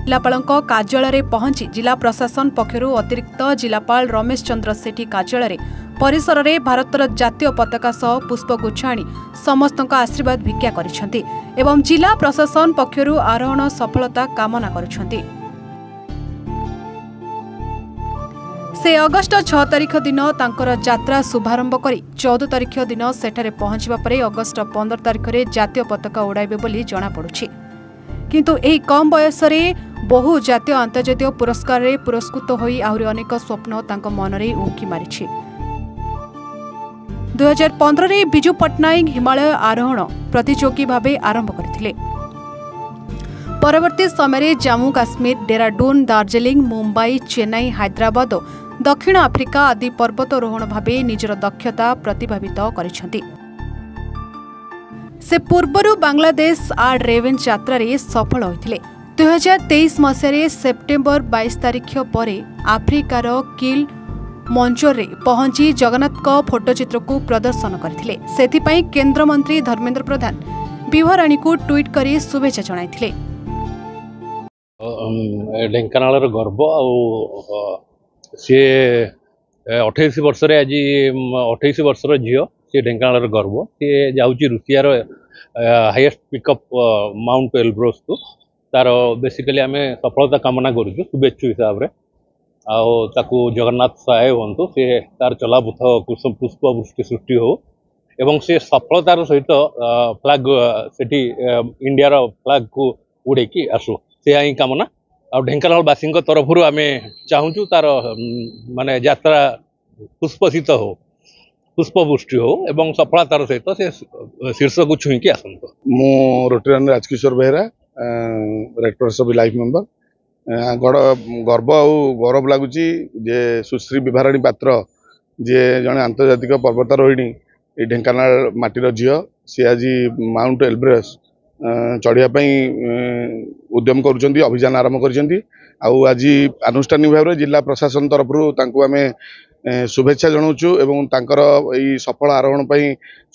जिलापालଙ୍କ କାର୍ଯ୍ୟାଳୟରେ ପହଞ୍ଚି जिला प्रशासन पक्षରୁ अतिरिक्त जिलापाल रमेश चंद्र सेठी କାର୍ଯ୍ୟାଳୟରେ परिसररे भारतर जातीय पताका सह पुष्पगुच्छ आनी समस्तଙ୍କ आशीर्वाद भिक्षा କରିଛନ୍ତି एवं जिला प्रशासन पक्षରୁ आरोहण सफलता कामना କରୁଛନ୍ତି। से अगस्ट 6 तारिख दिन तांकर यात्रा शुभारंभ करी 14 तारिख दिन सेठारे पहुंचबा परे अगस्ट 15 तारिख रे जातीय पताका उड़ाइबे बोली जणा पड़ुछि। किंतु एही कम बयस रे बहु जातीय अंतर्जातीय पुरस्कार रे पुरस्कृत होई आहुरी अनेक स्वप्न तांक मनरे उंकी मारिछि। 2015 रे बिजू पट्टनायक हिमालय आरोहण प्रतियोगी भावे आरंभ करथिले। परवर्ती समय जम्मू काश्मीर, डेराडून, दार्जिलिंग, मुंबई, चेन्नई, हैदराबाद और दक्षिण आफ्रिका आदि पर्वतारोहण भावे निजर दक्षता प्रतिभावित करिसेंति। से पूर्वरु बांग्लादेश आर्ड रेवेंस यात्रा रे सफल होइथिले। 2023 मसीह सेप्टेम्बर 22 तारिख पर आफ्रिकार किल मंचरे पहुंची जगन्नाथ फोटोचित्र को प्रदर्शन करथिले। सेथिपई केंद्र मंत्री धर्मेंद्र प्रधान विवराणी को ट्वीट करी शुभेच्छा जणाइथिले। ढेंकानाल गर्व सी 28 वर्ष आज 28 वर्षर झील सी ढेंकानाल गर्व सी जाऊँगी रुषियार हाईएस्ट पिकअप माउंट एल्ब्रोस को तार बेसिकली आम सफलता कामना करुचु शुभेच्छु हिसाब से आकु जगन्नाथ सहाय हूँ सी तार चलापथ पुष्पवृष्टि सृष्टि हो एवं से सफलतार सहित फ्लैग से इंडियार फ्लैग को उड़ेकी आसू से ही कामना आ ढेंकानालवासी तरफ आम चाहूँ तार माने यात्रा पुष्पसित हो पुष्पवृष्टि हो एवं सफलतार सहित से शीर्ष को छुईकी आसतु। मु Rotarian Rajkishore Behera red cross of life member गर्व आ गौरव लगुच जे सुश्री विभाराणी पात्र जे जड़े आंतर्जातिक पर्वतारोहिणी ये ढेंकानाल माटीर झील सी आज माउंट एल्ब्रस चढ़ापी उद्यम करुँच अभियान आरंभ कर आज आनुष्ठानिक भाव में जिला प्रशासन तरफ आम शुभेच्छा जनाऊँ एवं तांकर यही सफल आरोहण पर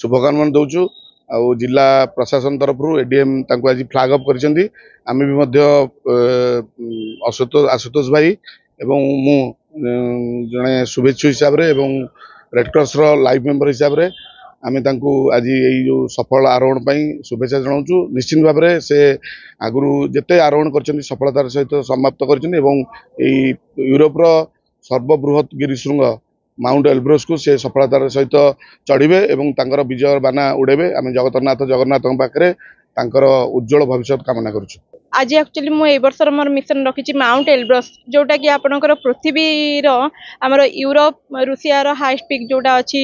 शुभकामना दौचु आ जिला प्रशासन तरफ एडीएम आज फ्लैग अप कर आशुतोष भाई एवं मु जड़े शुभेच्छु हिसाब से रेड क्रॉस लाइफ मेंबर हिसाब से आम आज यही जो सफल आरोहण पर शुभेच्छा जनाऊँ। निश्चित भाव में से आगु जिते आरोहण कर सफलतार सहित समाप्त कर यूरोपर सर्वबृहत गिरिशृंग माउंट एल्ब्रस को से सफलतार सहित चढ़े और विजय बाना उड़ेबे। आम जगन्नाथ पाखे उज्जवल भविष्य कामना करुँ। आज एक्चुअली मुझे वर्षर मोर मिशन रखी माउंट एल्ब्रस जोटा कि आपणकर पृथ्वीर आमर यूरोप रुषियार हाईएस्ट पिक जोटा अच्छी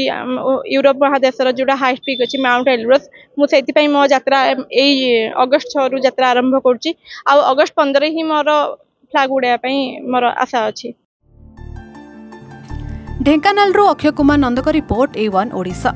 यूरोप महादेशर जोटा हाईएस्ट पिक अच्छी माउंट एल्ब्रस मुझे मो यात्रा यही अगस्ट 6 रु यात्रा आरंभ करुँची आ अगस्ट 15 ही मोर फ्लैग उड़ाई मोर आशा अच्छी। Dhenkanal Akshay Kumar Nandak report A1 Odisha.